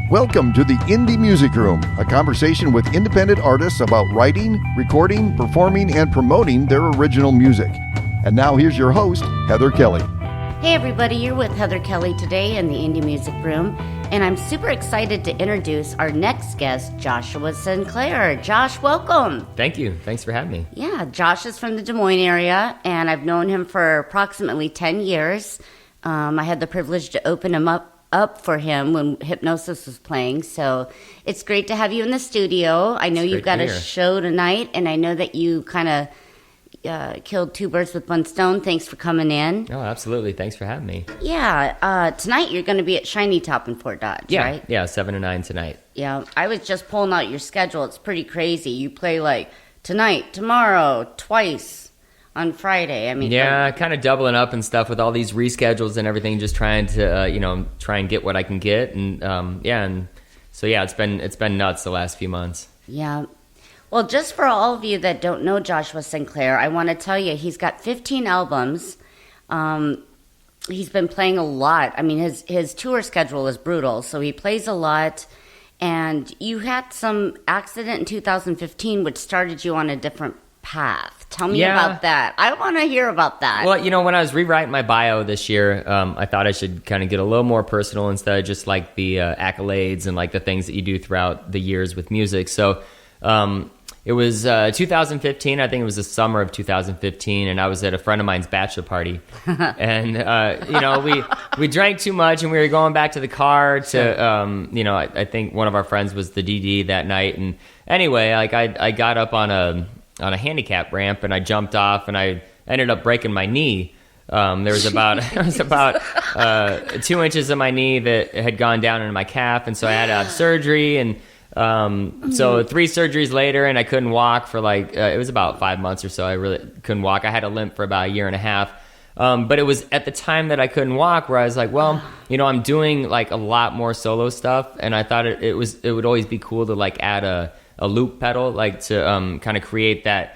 Welcome to the Indie Music Room, a conversation with independent artists about writing, recording, performing, and promoting their original music. And now here's your host, Heather Kelly. Hey everybody, you're with Heather Kelly today in the Indie Music Room, and I'm super excited to introduce our next guest, Joshua Sinclair. Josh, welcome. Thank you. Thanks for having me. Yeah, Josh is from the Des Moines area, and I've known him for approximately 10 years. I had the privilege to open him up for him when Hypnosis was playing, so it's great to have you in the studio. I know you've got a show tonight, and I know that you kind of killed two birds with one stone. Thanks for coming in. Oh, absolutely. Thanks for having me. Yeah, tonight you're going to be at Shiny Top in Fort Dodge, right? Yeah, 7 to 9 tonight. Yeah, I was just pulling out your schedule. It's pretty crazy. You play like tonight, tomorrow, twice on Friday. I mean, yeah, kind of doubling up and stuff with all these reschedules and everything, just trying to, try and get what I can get. And, it's been nuts the last few months. Yeah. Well, just for all of you that don't know Joshua Sinclair, I want to tell you he's got 15 albums. He's been playing a lot. I mean, his tour schedule is brutal, so he plays a lot. And you had some accident in 2015, which started you on a different path. Tell me about that. I want to hear about that. Well, when I was rewriting my bio this year, I thought I should kind of get a little more personal instead of just like the accolades and like the things that you do throughout the years with music. So it was 2015. I think it was the summer of 2015, and I was at a friend of mine's bachelor party, and we drank too much, and we were going back to the car to I think one of our friends was the DD that night, and anyway, like I got up on a handicap ramp, and I jumped off, and I ended up breaking my knee. There was about 2 inches of my knee that had gone down into my calf, and so I had to have surgery, and so 3 surgeries later, and I couldn't walk for it was about 5 months or so. I really couldn't walk. I had a limp for about a year and a half. But it was at the time that I couldn't walk where I was like, well, I'm doing like a lot more solo stuff, and I thought it would always be cool to like add a loop pedal, like to kind of create that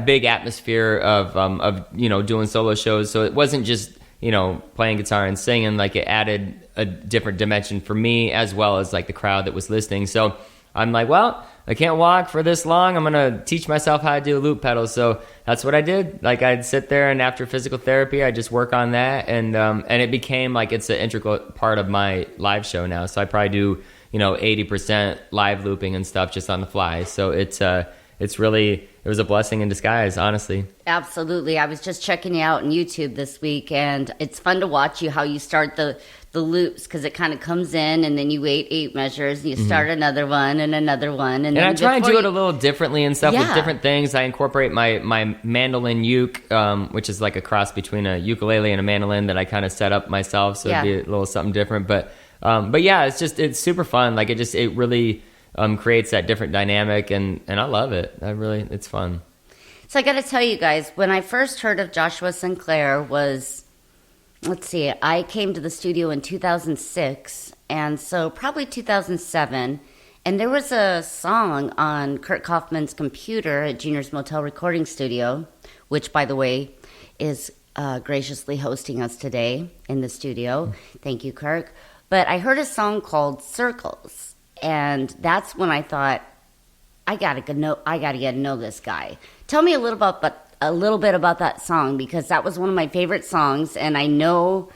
big atmosphere of doing solo shows. So it wasn't just playing guitar and singing. Like it added a different dimension for me as well as like the crowd that was listening. So I'm like, well, I can't walk for this long. I'm gonna teach myself how to do a loop pedal. So that's what I did. Like I'd sit there, and after physical therapy, I just work on that, and it became like it's an integral part of my live show now. So I probably do 80% live looping and stuff just on the fly. So it was a blessing in disguise, honestly. Absolutely. I was just checking you out on YouTube this week, and it's fun to watch you how you start the loops, because it kind of comes in, and then you wait 8 measures, and you start another one and another one. And then I try and do it a little differently and stuff with different things. I incorporate my mandolin uke, which is like a cross between a ukulele and a mandolin that I kind of set up myself, so it'd be a little something different. But yeah, it's super fun. Like it really creates that different dynamic, and I love it. It's fun. So I got to tell you guys, when I first heard of Joshua Sinclair was, I came to the studio in 2006, and so probably 2007, and there was a song on Kurt Kaufman's computer at Junior's Motel Recording Studio, which, by the way, is graciously hosting us today in the studio. Thank you, Kirk. But I heard a song called Circles, and that's when I thought, I gotta get to know this guy. Tell me a little bit about that song, because that was one of my favorite songs, and I know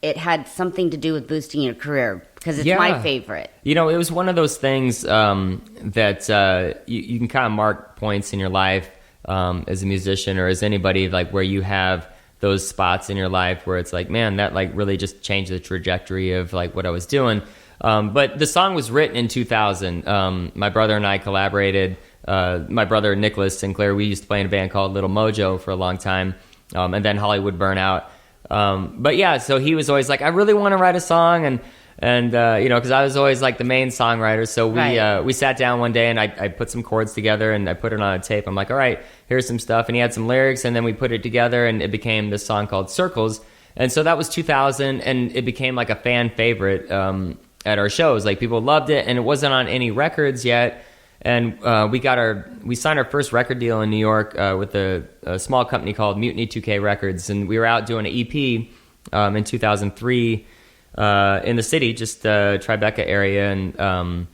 it had something to do with boosting your career, because it's my favorite. It was one of those things that you can kind of mark points in your life as a musician or as anybody, like where you have those spots in your life where it's like, man, that like really just changed the trajectory of like what I was doing. But the song was written in 2000. My brother and I collaborated. My brother, Nicholas Sinclair, we used to play in a band called Little Mojo for a long time, and then Hollywood Burnout. But yeah, so he was always like, I really want to write a song, and because I was always like the main songwriter. So we sat down one day, and I put some chords together, and I put it on a tape. I'm like, all right, here's some stuff, and he had some lyrics, and then we put it together, and it became this song called Circles. And so that was 2000, and it became like a fan favorite at our shows. Like people loved it, and it wasn't on any records yet. And we signed our first record deal in New York with a small company called Mutiny 2K Records, and we were out doing an EP in 2003. in the city, just Tribeca area, and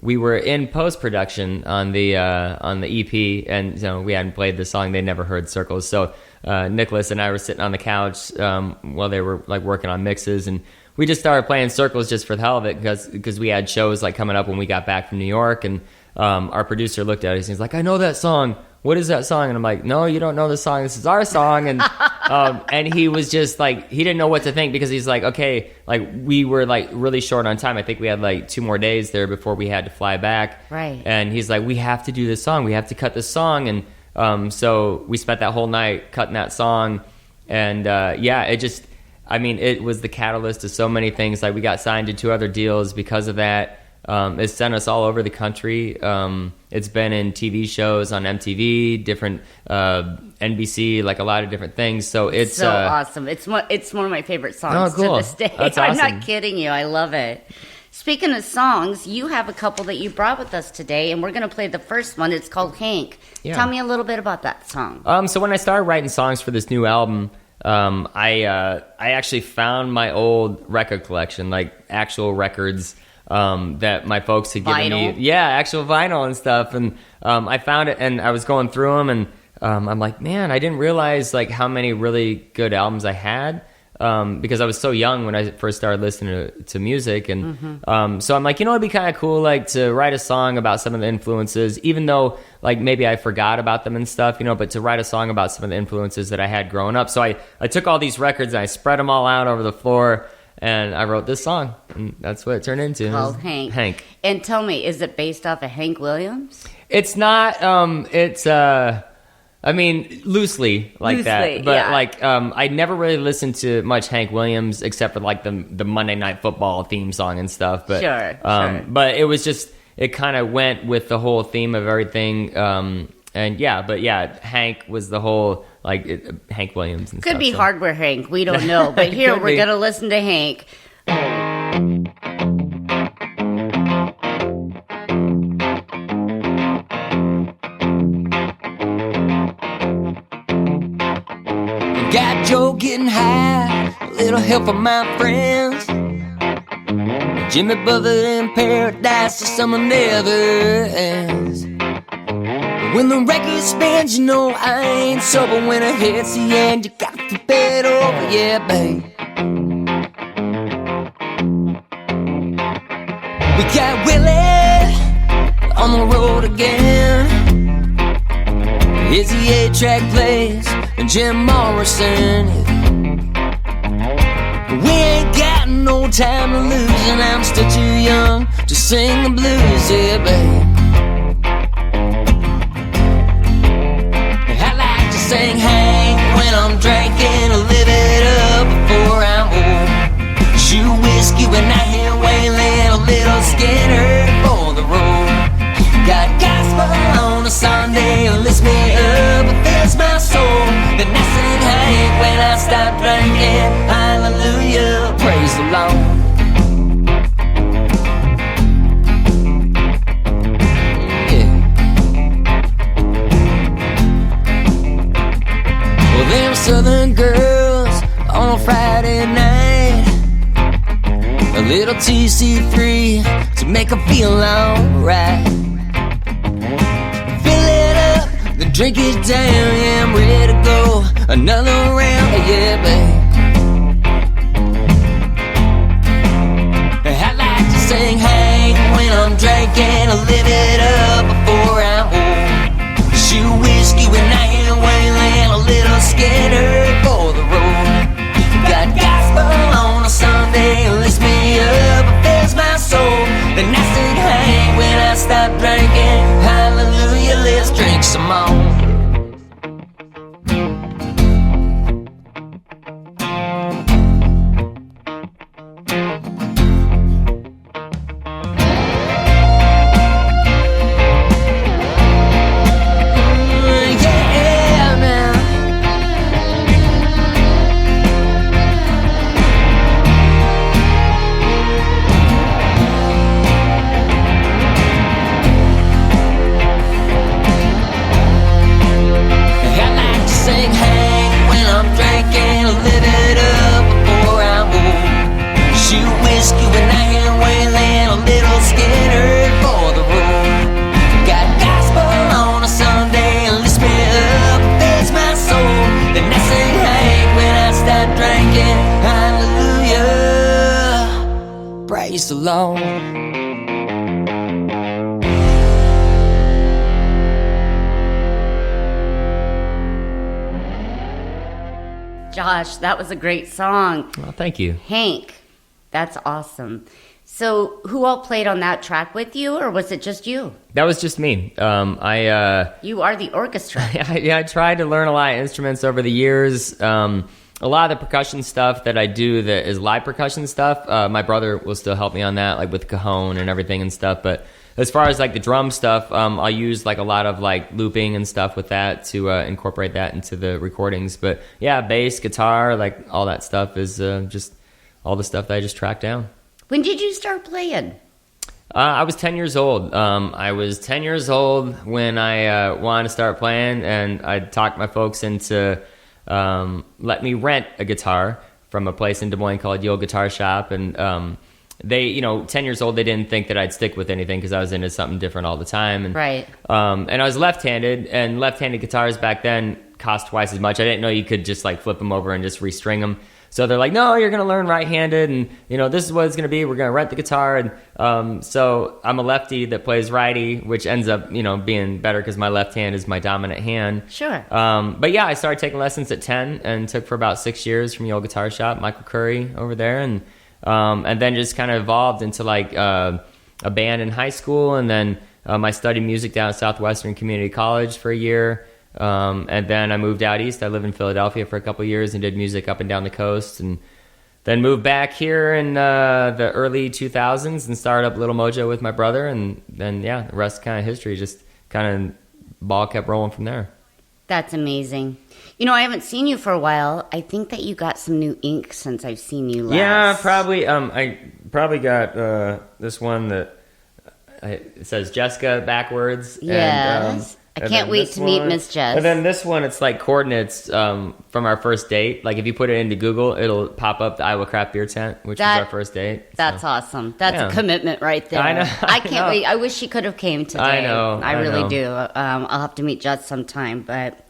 we were in post-production on the EP, and we hadn't played the song. They never heard Circles, so Nicholas and I were sitting on the couch while they were like working on mixes, and we just started playing Circles just for the hell of it, because we had shows like coming up when we got back from New York, and our producer looked at us and he's like, I know that song. What is that song? And I'm like, no, you don't know the song. This is our song. And and he was just like, he didn't know what to think, because he's like, okay, like we were like really short on time. I think we had like 2 more days there before we had to fly back. Right. And he's like, we have to do this song. We have to cut this song. And so we spent that whole night cutting that song. And it was the catalyst to so many things. Like we got signed to 2 other deals because of that. It sent us all over the country. It's been in TV shows on MTV, different NBC, like a lot of different things. So it's so awesome. It's one of my favorite songs cool. to this day. That's I'm awesome. not kidding you. I love it. Speaking of songs, you have a couple that you brought with us today, and we're going to play the first one. It's called Hank. Yeah. Tell me a little bit about that song. So when I started writing songs for this new album, I actually found my old record collection, like actual records that my folks had given Vinyl? me. Yeah, actual vinyl and stuff. And I found it, and I was going through them, and I'm like, man, I didn't realize like how many really good albums I had, because I was so young when I first started listening to music. And so I'm like, it'd be kind of cool like to write a song about some of the influences, even though like maybe I forgot about them and stuff, but to write a song about some of the influences that I had growing up. So I took all these records and I spread them all out over the floor, and I wrote this song, and that's what it turned into. It's called Hank. Hank. And tell me, is it based off of Hank Williams? It's not. Loosely like that. But yeah. I never really listened to much Hank Williams except for like the Monday Night Football theme song and stuff. But Sure. But it was just, it kind of went with the whole theme of everything. Hank was the whole Hank Williams and Could stuff. be Hardware Hank. We don't know. But here Could we're be. going to listen to Hank. Got Joe getting high, a little help from my friends. Jimmy Buffett in paradise, the summer never ends. When the record spins, I ain't sober. When it hits the end, you got to flip it over, yeah, babe. We got Willie on the road again. Here's the 8-track plays and Jim Morrison. We ain't got no time to lose, and I'm still too young to sing the blues, yeah, babe. I like to sing Hank when I'm drinking, live it up before I'm old. Shoot whiskey when I hear Waylon, a little Skinner for the road. Got gospel on a Sunday, lifts me up, it fills my soul. Then I sing Hank when I stop drinking, hallelujah, praise the Lord. Yeah. Well, them southern girls on a Friday night, a little TC3 to make her feel alright. The drink is down, yeah, I'm ready to go another round, yeah, babe. I like to sing Hank when I'm drinking, live it up before I'm old. Shoot whiskey when I hear Waylon, a little Skinner for the road. Got gospel on a Sunday, lifts me up, it fills my soul. Then I sing Hank when I stop drinking, hallelujah, let's drink some more. Yeah. face alone. Josh, that was a great song. Well, thank you. Hank, that's awesome. So, who all played on that track with you, or was it just you? That was just me. You are the orchestra. I tried to learn a lot of instruments over the years. A lot of the percussion stuff that I do that is live percussion stuff, my brother will still help me on that, like with cajon and everything and stuff. But as far as like the drum stuff, I'll use like a lot of like looping and stuff with that to incorporate that into the recordings. But yeah, bass, guitar, like all that stuff is just all the stuff that I just tracked down. When did you start playing? I was 10 years old. I was 10 years old when I wanted to start playing, and I talked my folks into let me rent a guitar from a place in Des Moines called Yo Guitar Shop. And they, 10 years old, they didn't think that I'd stick with anything because I was into something different all the time. And, Right. And I was left-handed, and left-handed guitars back then cost twice as much. I didn't know you could just like flip them over and just restring them. So they're like, no, you're going to learn right-handed, and, this is what it's going to be. We're going to rent the guitar. And so I'm a lefty that plays righty, which ends up, being better because my left hand is my dominant hand. Sure. But yeah, I started taking lessons at 10 and took for about 6 years from Yo Guitar Shop, Michael Curry over there. And then just kind of evolved into like a band in high school. And then I studied music down at Southwestern Community College for a year. And then I moved out east. I lived in Philadelphia for a couple of years and did music up and down the coast, and then moved back here in the early 2000s and started up Little Mojo with my brother. And then, yeah, the rest kind of history, just kind of ball kept rolling from there. That's amazing. I haven't seen you for a while. I think that you got some new ink since I've seen you last. Yeah, probably. I probably got this one that it says Jessica backwards. Yes. I can't wait to meet Miss Jess. And then this one, it's like coordinates from our first date. Like if you put it into Google, it'll pop up the Iowa Craft Beer Tent, which was our first date. That's awesome. That's a commitment right there. I know. I can't wait. I wish she could have came today. I know. I really do. I'll have to meet Jess sometime. But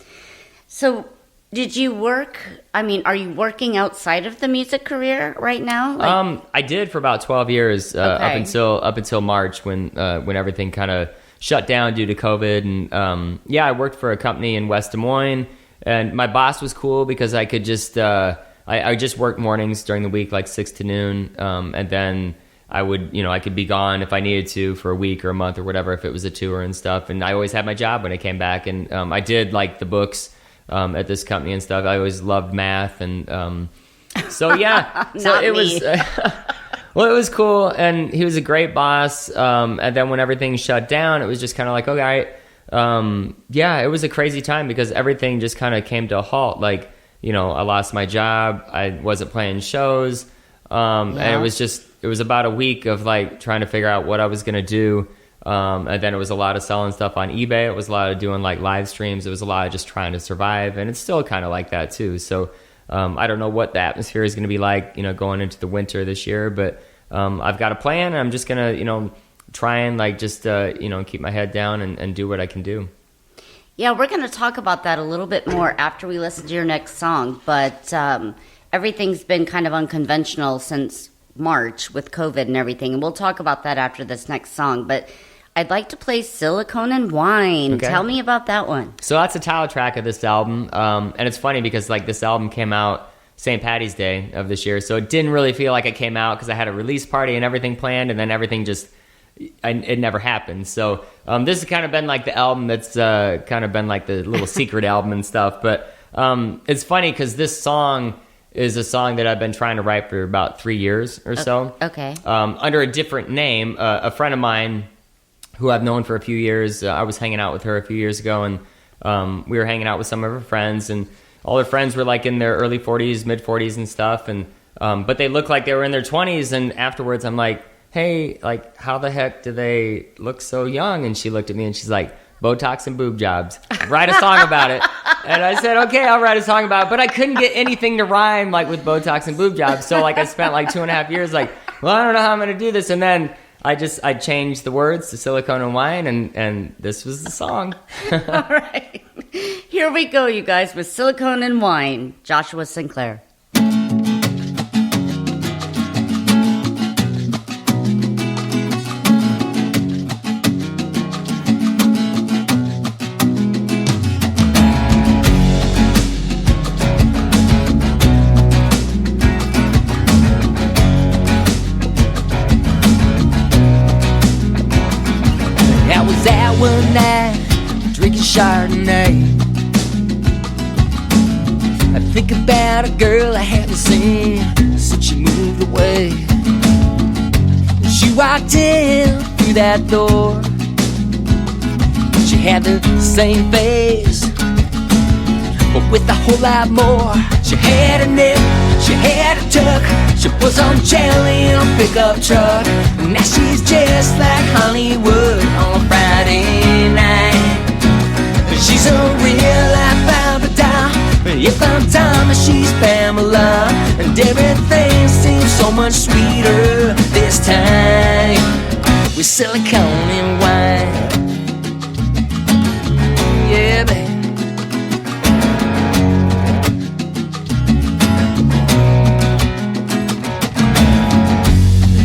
so, did you work? I mean, are you working outside of the music career right now? I did for about 12 years up until March when everything kind of shut down due to COVID. And I worked for a company in West Des Moines, and my boss was cool because I could just I just worked mornings during the week, like 6 to noon, and then I would I could be gone if I needed to for a week or a month or whatever if it was a tour and stuff. And I always had my job when I came back, and I did like the books at this company and stuff. I always loved math, and so yeah, so it was. Well, it was cool, and he was a great boss. And then when everything shut down, it was just kind of like, okay, it was a crazy time because everything just kind of came to a halt. Like, I lost my job. I wasn't playing shows. And it was about a week of like trying to figure out what I was going to do. And then it was a lot of selling stuff on eBay. It was a lot of doing like live streams. It was a lot of just trying to survive. And it's still kind of like that too. So, I don't know what the atmosphere is going to be like, going into the winter this year, but I've got a plan. And I'm just going to, try and like just, keep my head down and do what I can do. Yeah, we're going to talk about that a little bit more after we listen to your next song. But everything's been kind of unconventional since March with COVID and everything. And we'll talk about that after this next song. But I'd like to play Silicone and Wine. Okay. Tell me about that one. So that's the title track of this album. And it's funny because like this album came out St. Patty's Day of this year. So it didn't really feel like it came out because I had a release party and everything planned, and then everything just, it never happened. So this has kind of been like the album that's kind of been like the little secret album and stuff. But it's funny because this song is a song that I've been trying to write for about 3 years or so. Okay. Under a different name. A friend of mine who I've known for a few years, I was hanging out with her a few years ago, and we were hanging out with some of her friends, and all her friends were like in their early 40s, mid 40s and stuff, and but they looked like they were in their 20s. And afterwards I'm like, hey, like how the heck do they look so young? And she looked at me and she's like, Botox and boob jobs, write a song about it. And I said, okay, I'll write a song about it. But I couldn't get anything to rhyme like with Botox and boob jobs. So like I spent like 2.5 years like, well, I don't know how I'm gonna do this. And then I changed the words to Silicone and Wine, and this was the song. All right. Here we go, you guys, with Silicone and Wine, Joshua Sinclair. about a girl I haven't seen since she moved away. She walked in through that door. She had the same face, but with a whole lot more. She had a nip, she had a tuck, she was on jelly in a pickup truck. Now she's just like Hollywood on a Friday night. She's a real life Barbie doll. If I'm Thomas, she's Pamela, and everything seems so much sweeter this time with silicone and wine. Yeah, baby.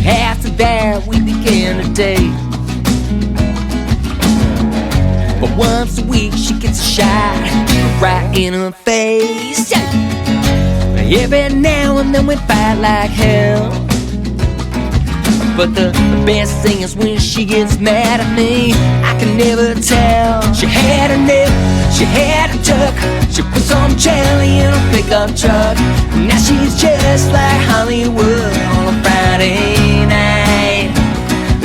After that, we began to date. But once a week, she gets a shot right in her face. Every now and then we fight like hell. But the best thing is when she gets mad at me, I can never tell. She had a nip, she had a tuck, she put some jelly in a pickup truck. Now she's just like Hollywood on a Friday night.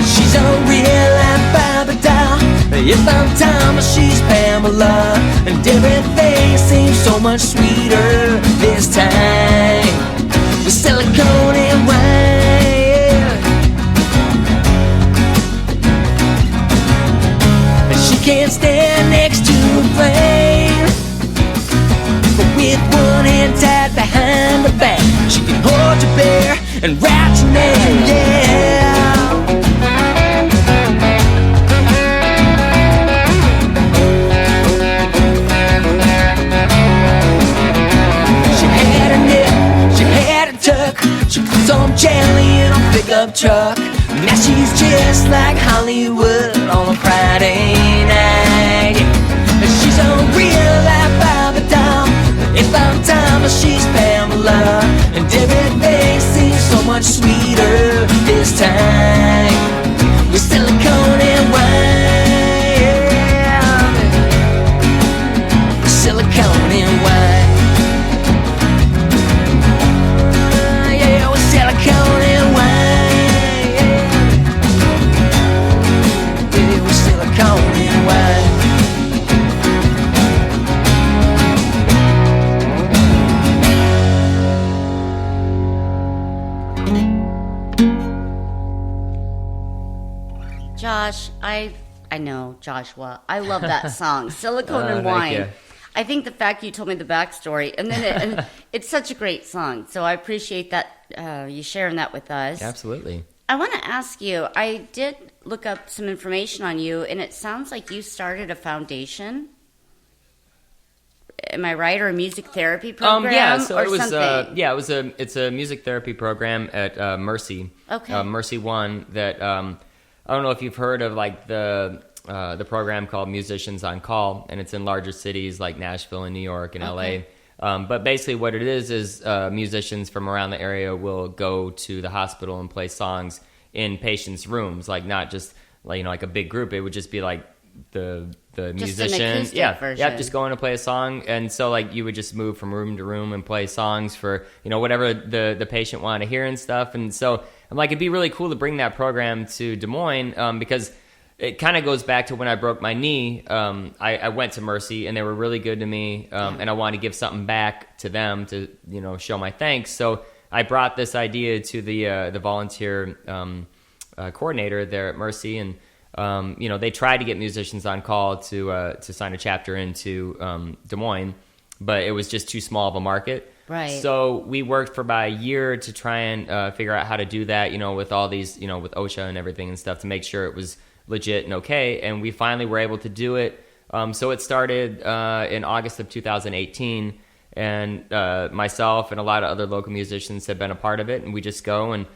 She's a real life Barbie doll. If I'm Thomas, she's Pamela, and everything seems so much sweeter this time with silicone and wine. She can't stand next to a flame, but with one hand tied behind her back, she can hold your bear and write your name, yeah. She put some jelly in a pickup truck. Now she's just like Hollywood on a Friday night. She's a real life Barbie doll. If I'm Thomas, she's Pamela, and everything seems so much sweeter this time with silicone and wine. Silicone and wine. Silicone and wine, yeah, with silicone and wine. Josh, I know, Joshua. I love that song, Silicone and Wine. You. I think the fact you told me the backstory, and then it's such a great song. So I appreciate that you sharing that with us. Absolutely. I want to ask you, I did look up some information on you, and it sounds like you started a foundation. Am I right? Or a music therapy program? Yeah, so or it was. something? It's a music therapy program at Mercy. Okay. Mercy One. That I don't know if you've heard of like the program called Musicians on Call, and it's in larger cities like Nashville and New York and Okay. LA. But basically, what it is musicians from around the area will go to the hospital and play songs in patients' rooms, like not just like a big group. It would just be like the Just an musician, acoustic version. just going to play a song, and so like you would just move from room to room and play songs for whatever the patient wanted to hear and stuff. And so I'm like, it'd be really cool to bring that program to Des Moines because it kind of goes back to when I broke my knee. I went to Mercy, and they were really good to me, and I wanted to give something back to them to show my thanks. So I brought this idea to the volunteer coordinator there at Mercy, and they tried to get Musicians on Call to sign a chapter into Des Moines, but it was just too small of a market. Right. So we worked for about a year to try and figure out how to do that, with all these, with OSHA and everything and stuff, to make sure it was legit and okay. And we finally were able to do it. So it started in August of 2018, and myself and a lot of other local musicians have been a part of it, and we just go and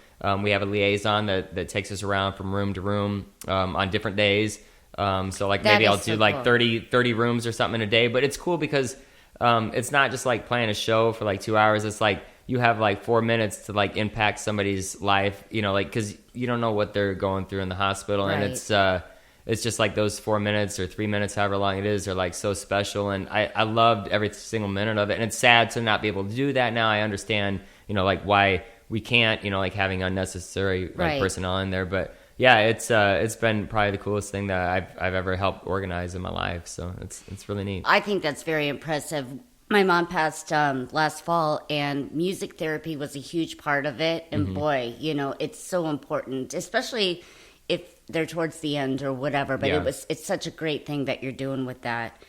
we have a liaison that takes us around from room to room on different days. So like That maybe I'll is do so like cool. 30 rooms or something in a day, but it's cool because it's not just like playing a show for like 2 hours. It's like you have like 4 minutes to like impact somebody's life, like because you don't know what they're going through in the hospital, and Right. it's just like those 4 minutes or 3 minutes, however long it is, are like so special. And I loved every single minute of it. And it's sad to not be able to do that now. I understand, like why we can't, like having unnecessary Right. personnel in there. But yeah, it's been probably the coolest thing that I've ever helped organize in my life. So it's really neat. I think that's very impressive. My mom passed last fall, and music therapy was a huge part of it. And boy, it's so important, especially if they're towards the end or whatever. But Yeah. it's such a great thing that you're doing with that.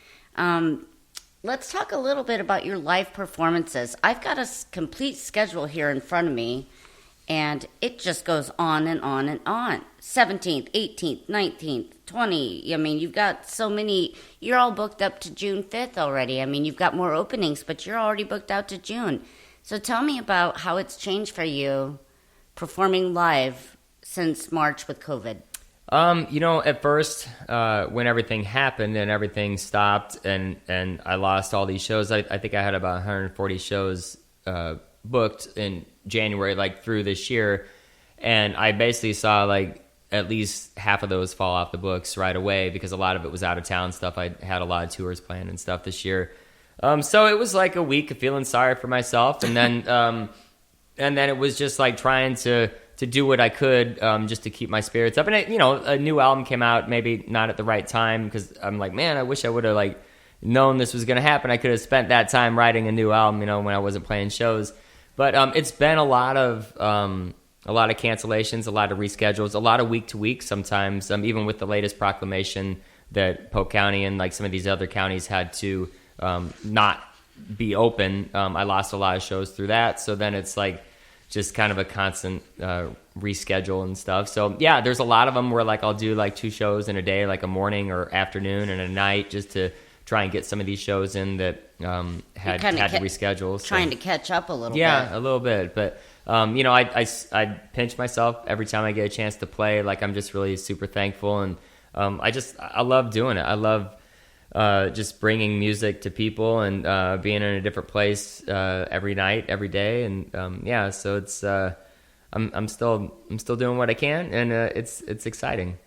Let's talk a little bit about your live performances. I've got a complete schedule here in front of me, and it just goes on and on and on. 17th, 18th, 19th, 20. I mean, you've got so many. You're all booked up to June 5th already. I mean, you've got more openings, but you're already booked out to June. So tell me about how it's changed for you performing live since March with COVID. At first, when everything happened and everything stopped and I lost all these shows, I think I had about 140 shows booked in January, like through this year. And I basically saw like at least half of those fall off the books right away because a lot of it was out of town stuff. I had a lot of tours planned and stuff this year. So it was like a week of feeling sorry for myself. And then, it was just like trying to do what I could just to keep my spirits up. And, a new album came out, maybe not at the right time because I'm like, man, I wish I would have like known this was going to happen. I could have spent that time writing a new album, when I wasn't playing shows. But it's been a lot of cancellations, a lot of reschedules, a lot of week to week sometimes, even with the latest proclamation that Polk County and like some of these other counties had to not be open. I lost a lot of shows through that. So then it's like just kind of a constant reschedule and stuff. So yeah, there's a lot of them where like I'll do like 2 shows in a day, like a morning or afternoon and a night, just to try and get some of these shows in that had to reschedule. So. Trying to catch up a little bit. Yeah, a little bit. But, I pinch myself every time I get a chance to play. Like I'm just really super thankful. And I love doing it. I love just bringing music to people and being in a different place every night, every day. And so it's I'm still doing what I can, and it's exciting.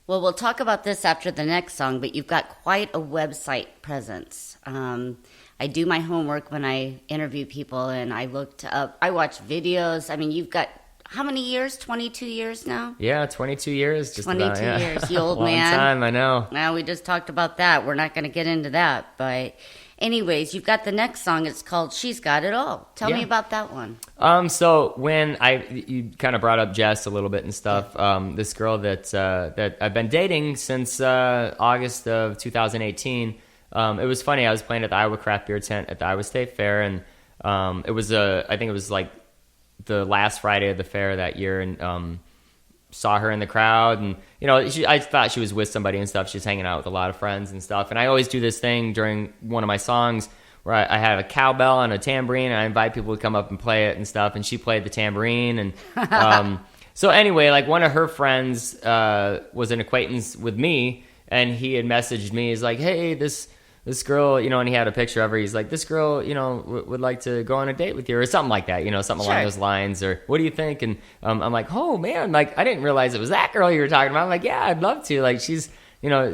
Well, we'll talk about this after the next song, but you've got quite a website presence. I do my homework when I interview people, and I watch videos. I mean, you've got how many years? 22 years now? Yeah, 22 years. Just 22 about, yeah. years, you old Long man. time, I know. Now, we just talked about that. We're not going to get into that. But anyways, you've got the next song. It's called She's Got It All. Tell me about that one. So when you kind of brought up Jess a little bit and stuff, this girl that I've been dating since August of 2018. It was funny. I was playing at the Iowa Craft Beer Tent at the Iowa State Fair, and I think it was like the last Friday of the fair that year, and saw her in the crowd, and I thought she was with somebody and stuff. She was hanging out with a lot of friends and stuff. And I always do this thing during one of my songs where I have a cowbell and a tambourine, and I invite people to come up and play it and stuff. And she played the tambourine, and so anyway, like one of her friends was an acquaintance with me, and he had messaged me. He's like, "Hey, this girl," and he had a picture of her. He's like, "This girl, would like to go on a date with you," or something like that, something Sure. along those lines, or what do you think? And I'm like, "Oh man, like I didn't realize it was that girl you were talking about." I'm like, "Yeah, I'd love to. Like she's,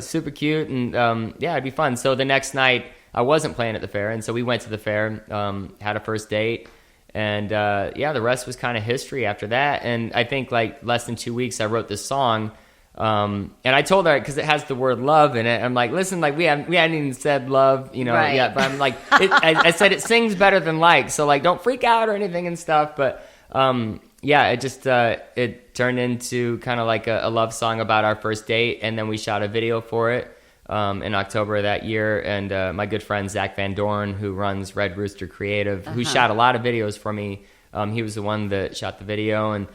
super cute, and yeah, it'd be fun." So the next night I wasn't playing at the fair, and so we went to the fair, had a first date, and the rest was kind of history after that. And I think like less than 2 weeks, I wrote this song. And I told her, because it has the word love in it, I'm like, listen, like we hadn't even said love, Right. yet, but I'm like, I said it sings better than like, so like don't freak out or anything and stuff. But it just it turned into kind of like a love song about our first date, and then we shot a video for it in October of that year. And my good friend Zach Van Dorn, who runs Red Rooster Creative, who shot a lot of videos for me, he was the one that shot the video. And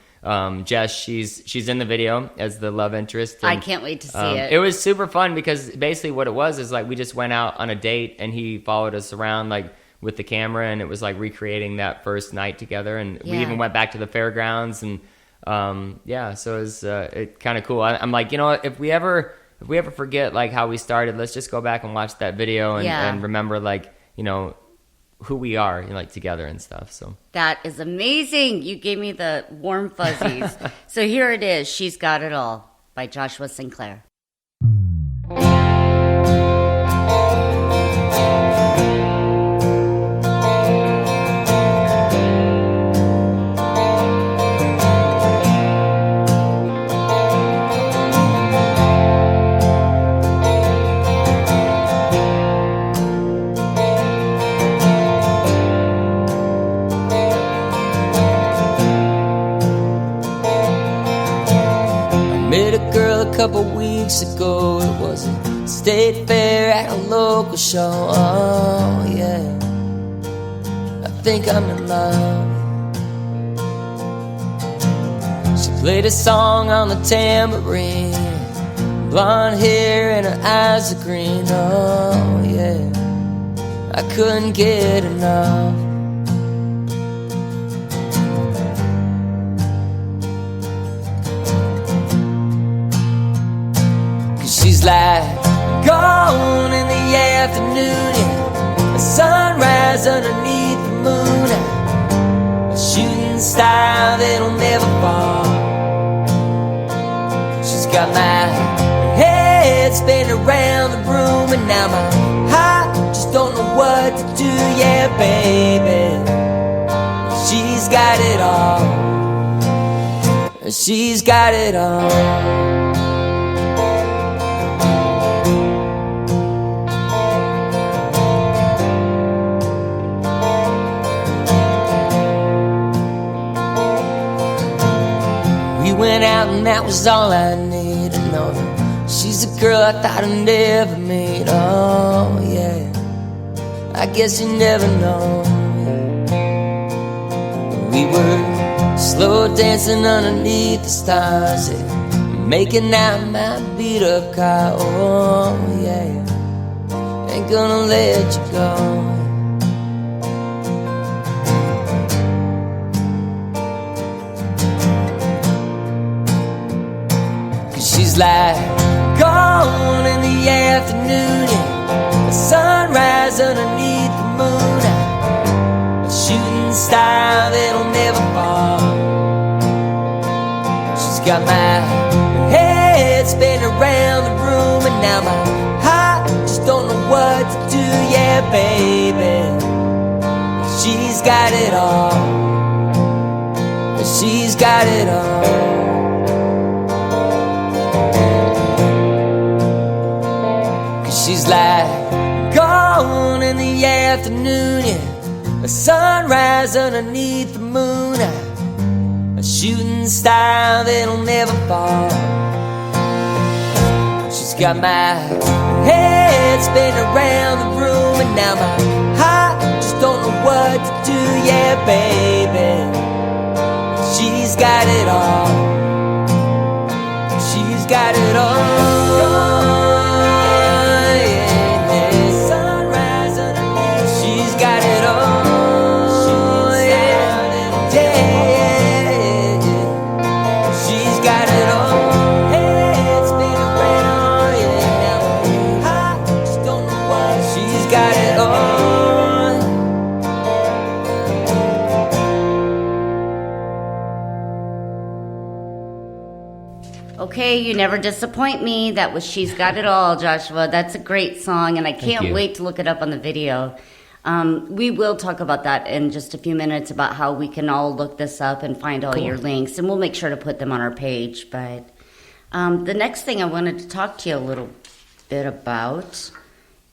Jess, she's in the video as the love interest. And, I can't wait to see it. It was super fun because basically what it was is like we just went out on a date, and he followed us around like with the camera, and it was like recreating that first night together. And we even went back to the fairgrounds, and so it was kind of cool. I'm like, if we ever forget like how we started, let's just go back and watch that video and remember like who we are, like together and stuff. So That is amazing. You gave me the warm fuzzies. So here it is. She's Got It All by Joshua Sinclair. couple weeks ago. It was a state fair at a local show. Oh yeah, I think I'm in love. She played a song on the tambourine, blonde hair and her eyes are green. Oh yeah, I couldn't get enough. She's like gone in the afternoon, yeah. A sunrise underneath the moon, a shooting star that'll never fall. She's got my head spinning around the room, and now my heart just don't know what to do. Yeah, baby, she's got it all. She's got it all. Went out and that was all I needed to know. She's a girl I thought I'd never meet. Oh yeah, I guess you never know. We were slow dancing underneath the stars, yeah, making out my beat up car. Oh yeah, ain't gonna let you go. She's like gone in the afternoon, yeah. A sunrise underneath the moon, a shooting star that'll never fall. She's got my head spinning around the room, and now my heart just don't know what to do. Yeah, baby, she's got it all. She's got it all. She's like gone in the afternoon, yeah. A sunrise underneath the moon, a shooting star that'll never fall. She's got my head spinning around the room, and now my heart just don't know what to do. Yeah, baby, she's got it all. She's got it all. Okay, you never disappoint me. That was She's Got It All, Joshua. That's a great song, and I can't wait to look it up on the video. We will talk about that in just a few minutes, about how we can all look this up and find all your links, and we'll make sure to put them on our page. But the next thing I wanted to talk to you a little bit about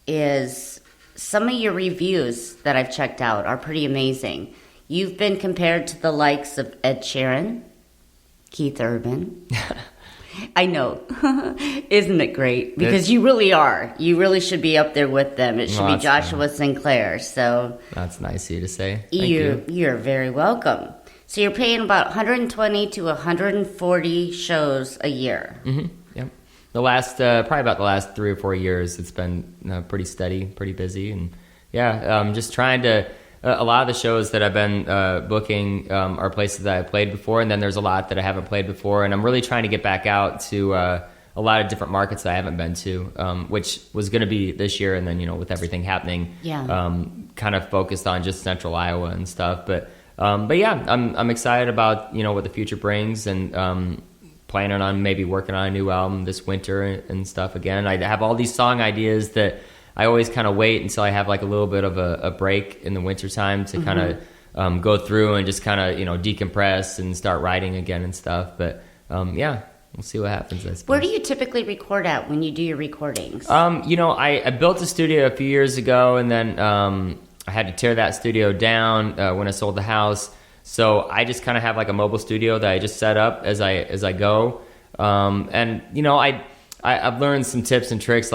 is some of your reviews that I've checked out are pretty amazing. You've been compared to the likes of Ed Sheeran, Keith Urban. I know. Isn't it great? Because you really are. You really should be up there with them. It should be Joshua Sinclair. So that's nice of you to say. You're very welcome. So you're paying about 120 to 140 shows a year. Mm-hmm. Yep. The last, probably about the last 3 or 4 years, it's been pretty steady, pretty busy. And yeah, just trying to... a lot of the shows that I've been booking are places that I've played before, and then there's a lot that I haven't played before, and I'm really trying to get back out to a lot of different markets that I haven't been to, which was going to be this year, and then, with everything happening, kind of focused on just central Iowa and stuff. But yeah, I'm excited about, what the future brings, and planning on maybe working on a new album this winter and stuff again. I have all these song ideas that I always kind of wait until I have like a little bit of a break in the wintertime to kind of go through and just kind of, decompress and start writing again and stuff. But yeah, we'll see what happens. I suppose. Where do you typically record at when you do your recordings? I built a studio a few years ago, and then I had to tear that studio down when I sold the house. So I just kind of have like a mobile studio that I just set up as I go. And you know, I've learned some tips and tricks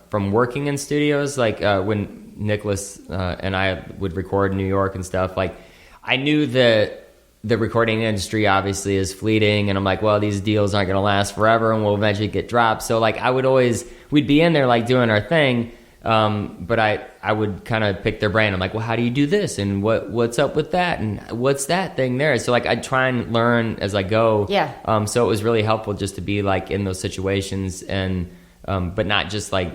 from working in studios, when Nicholas and I would record in New York and stuff. Like, I knew that the recording industry obviously is fleeting, and I'm like, well, these deals aren't going to last forever and will eventually get dropped. So like, we'd be in there like doing our thing, but I would kind of pick their brain. I'm like, well, how do you do this, and what's up with that, and what's that thing there? So like, I'd try and learn as I go. Yeah. So it was really helpful just to be like in those situations, and but not just like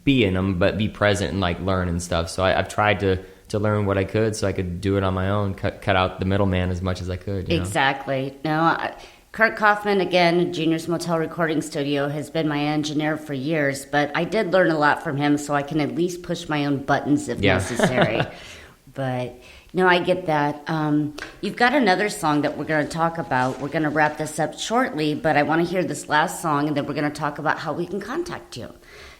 be in them, but be present and like learn and stuff. So I've tried to learn what I could so I could do it on my own, cut out the middleman as much as I could. You know? Exactly. No, Kurt Kaufman, again, Junior's Motel Recording Studio, has been my engineer for years, but I did learn a lot from him, so I can at least push my own buttons if necessary. But no, I get that. You've got another song that we're going to talk about. We're going to wrap this up shortly, but I want to hear this last song, and then we're going to talk about how we can contact you.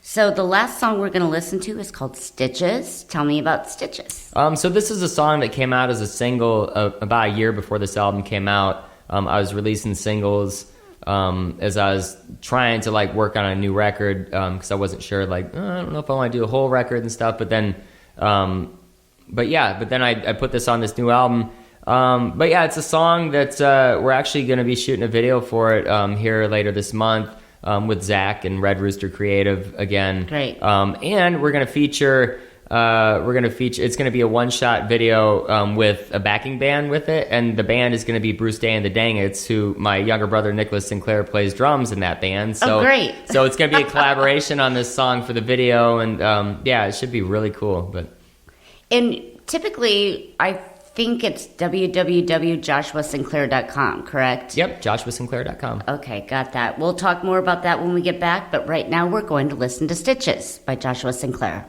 So the last song we're going to listen to is called Stitches. Tell me about Stitches. So this is a song that came out as a single about a year before this album came out. I was releasing singles as I was trying to like work on a new record because I wasn't sure, like, I don't know if I want to do a whole record and stuff. But then I put this on this new album. But yeah, it's a song that we're actually going to be shooting a video for it here later this month. With Zach and Red Rooster Creative again. Great. And we're going to feature, it's going to be a one-shot video with a backing band with it, and the band is going to be Bruce Day and the Dangits, who my younger brother Nicholas Sinclair plays drums in that band. So, great. So it's going to be a collaboration on this song for the video, and it should be really cool. And typically, I think it's www.joshuasinclair.com, correct? Yep, joshuasinclair.com. Okay, got that. We'll talk more about that when we get back, but right now we're going to listen to Stitches by Joshua Sinclair.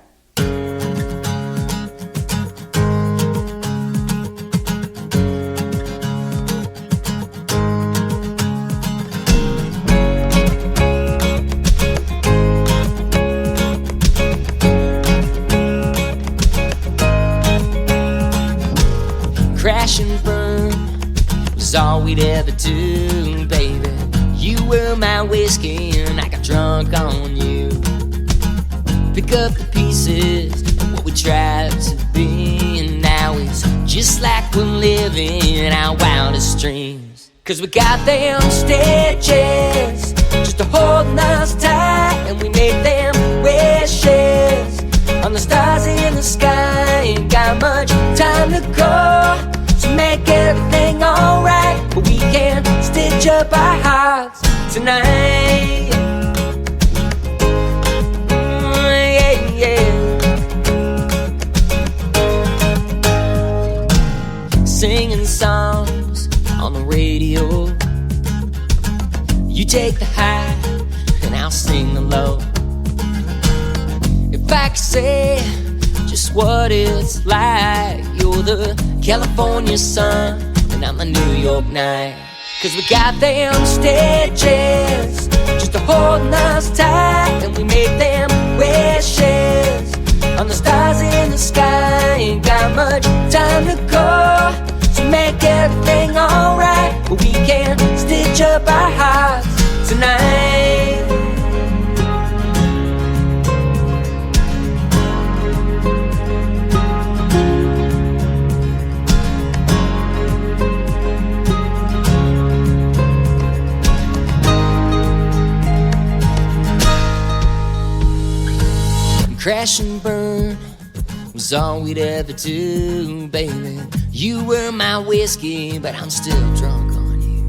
Crash and burn was all we'd ever do, baby. You were my whiskey and I got drunk on you. Pick up the pieces of what we tried to be, and now it's just like we're living our wildest dreams. 'Cause we got them stitches just to hold us tight, and we made them wishes on the stars in the sky. Ain't got much time to go to make everything alright, but we can stitch up our hearts tonight. Singing songs on the radio, you take the high and I'll sing the low. If I could say just what it's like, you're the California sun and I'm the New York night. 'Cause we got them stitches just to hold us tight, and we made them wishes on the stars in the sky. Ain't got much time to go to make everything alright, but we can stitch up our hearts tonight. Crash and burn was all we'd ever do, baby. You were my whiskey, but I'm still drunk on you.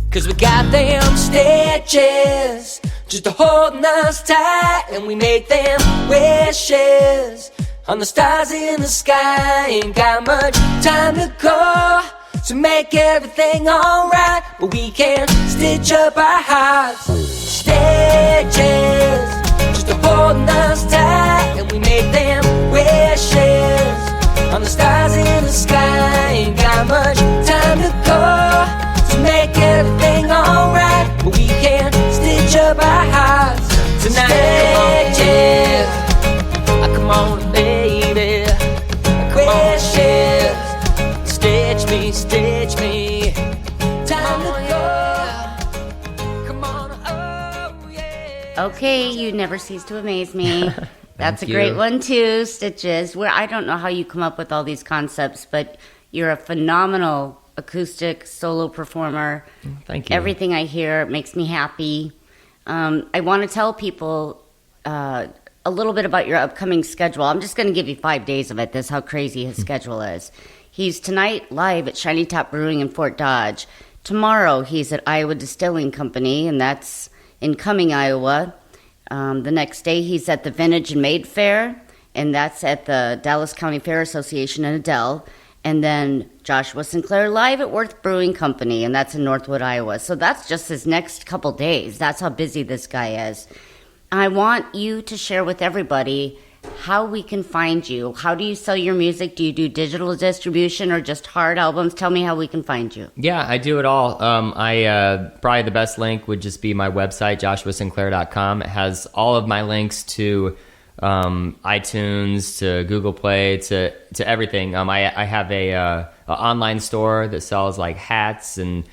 'Cause we got them stitches just to hold us tight, and we made them wishes on the stars in the sky. Ain't got much time to go to make everything alright, but we can stitch up our hearts. Stitches just to hold us tight, and we made them wishes on the stars in the sky. Ain't got much time to go to make everything alright, but we can stitch up our hearts tonight. Stitches, come on, baby, wishes, stitch me, time to go. Okay, you never cease to amaze me. That's a Thank great you. one too, Stitches. Where I don't know how you come up with all these concepts, but you're a phenomenal acoustic solo performer. Thank you. Everything I hear makes me happy. I want to tell people a little bit about your upcoming schedule. I'm just going to give you 5 days of it. This is how crazy his schedule is. He's tonight live at Shiny Top Brewing in Fort Dodge. Tomorrow he's at Iowa Distilling Company, and that's in Cumming, Iowa. The next day he's at the Vintage and Made Fair, and that's at the Dallas County Fair Association in Adel. And then Joshua Sinclair live at Worth Brewing Company, and that's in Northwood, Iowa. So that's just his next couple days. That's how busy this guy is. I want you to share with everybody how we can find you. How do you sell your music? Do you do digital distribution or just hard albums? Tell me how we can find you. Yeah, I do it all. I probably the best link would just be my website, joshuasinclair.com. It has all of my links to iTunes, to Google Play, to everything. I have a online store that sells like hats and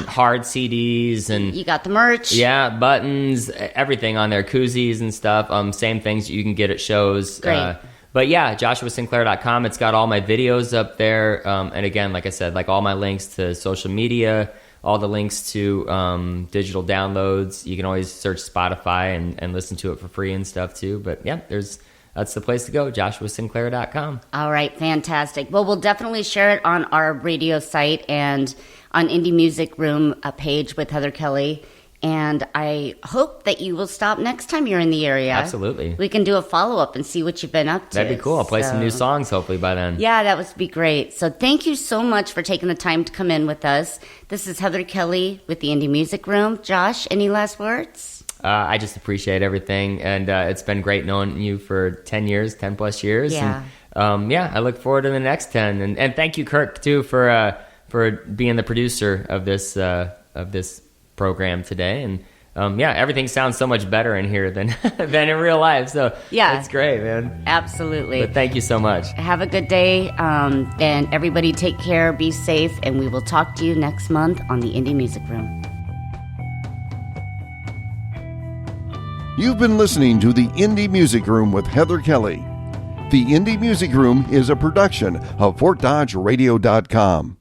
hard CDs and You got the merch. yeah, buttons, everything on there, koozies and stuff. Same things you can get at shows. Great. But yeah, joshuasinclair.com. It's got all my videos up there. And again, like I said, like all my links to social media, all the links to digital downloads. You can always search Spotify and listen to it for free and stuff too. But yeah, that's the place to go, joshuasinclair.com. All right, fantastic. Well, we'll definitely share it on our radio site and on Indie Music Room page with Heather Kelly. And I hope that you will stop next time you're in the area. Absolutely. We can do a follow-up and see what you've been up to. That'd be cool. I'll play some new So- songs hopefully by then. Yeah, that would be great. So thank you so much for taking the time to come in with us. This is Heather Kelly with the Indie Music Room. Josh, any last words? I just appreciate everything, and it's been great knowing you for 10 plus years. Yeah. And, I look forward to the next 10. And thank you, Kirk, too, for being the producer of this program today. And everything sounds so much better in here than than in real life. So Yeah. it's great, man. Absolutely. But thank you so much. Have a good day, and everybody take care, be safe, and we will talk to you next month on the Indie Music Room. You've been listening to the Indie Music Room with Heather Kelly. The Indie Music Room is a production of FortDodgeRadio.com.